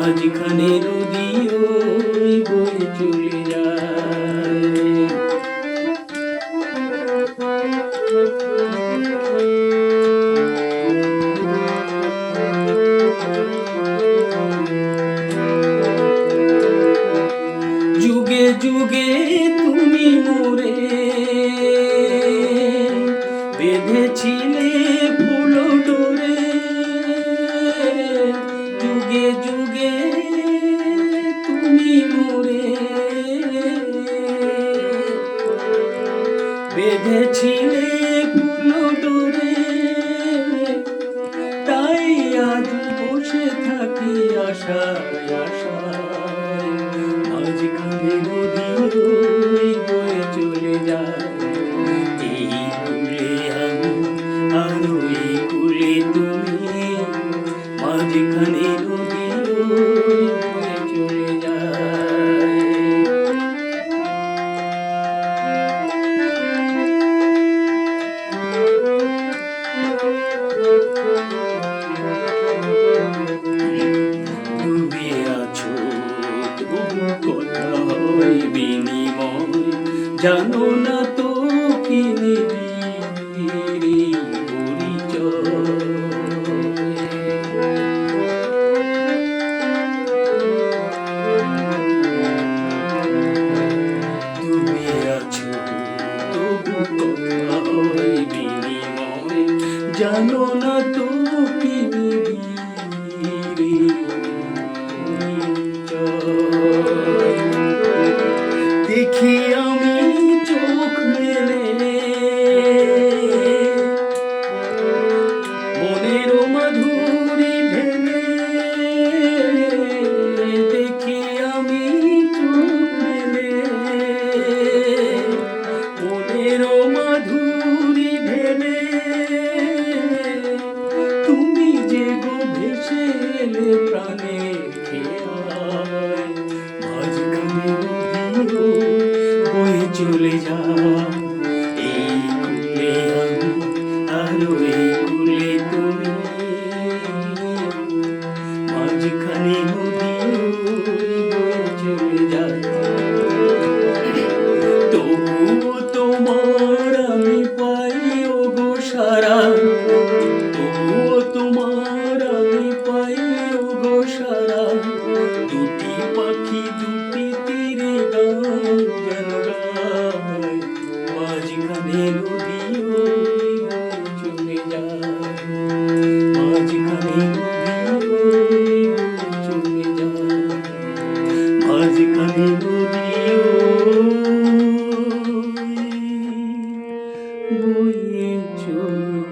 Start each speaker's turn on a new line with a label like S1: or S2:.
S1: মাঝখানে নদী ওই বয়ে চলে যায়। যুগে যুগে তুমি মোরে বেঁধেছিলে ফুল ডোরে, যুগে যুগে তুমি মোরে বেঁধেছিলে ফুল ডোরে, তাই আজ বসে থাকি আশায় আশায়। মাঝখানে নদী ওই বয়ে চলে যায়, এই কুলে আমি আর ওই কুলে তুমি, মাঝখানে নদী ওই বয়ে চলে যায়। ডুবে আছো তবু কথা হয় বিনিময়, জানো না তো কি নিবি পরিচয়। ডুবে আছো তবু কথা হয় বিনিময়, জানো না তো কি নিবি দেখি আমি চোখ মেলে মনের মাধুরী ঢেলে, দেখি আমি চোখ মেলে মনের মাধুরী ঢেলে, তুমি যে গো ভেসে এলে প্রাণের খেয়ায়। মাঝখানে নদী বয়ে চলে যায়, এই কুলে আমি আর এই কুলে তুমি, মাঝখানে নদী বয়ে চলে যায়। তবুও তোমার আমি পাই ওগো সারা, তবুও তোমার আমি পাই ওগো সারা, দুটি পাখি দুটি তীরে গান গায়, মাঝখানে নদী ওই বয়ে চলে যায়, মাঝখানে নদী ওই বয়ে চলে যায়, মাঝখানে নদী ওই বয়ে চলে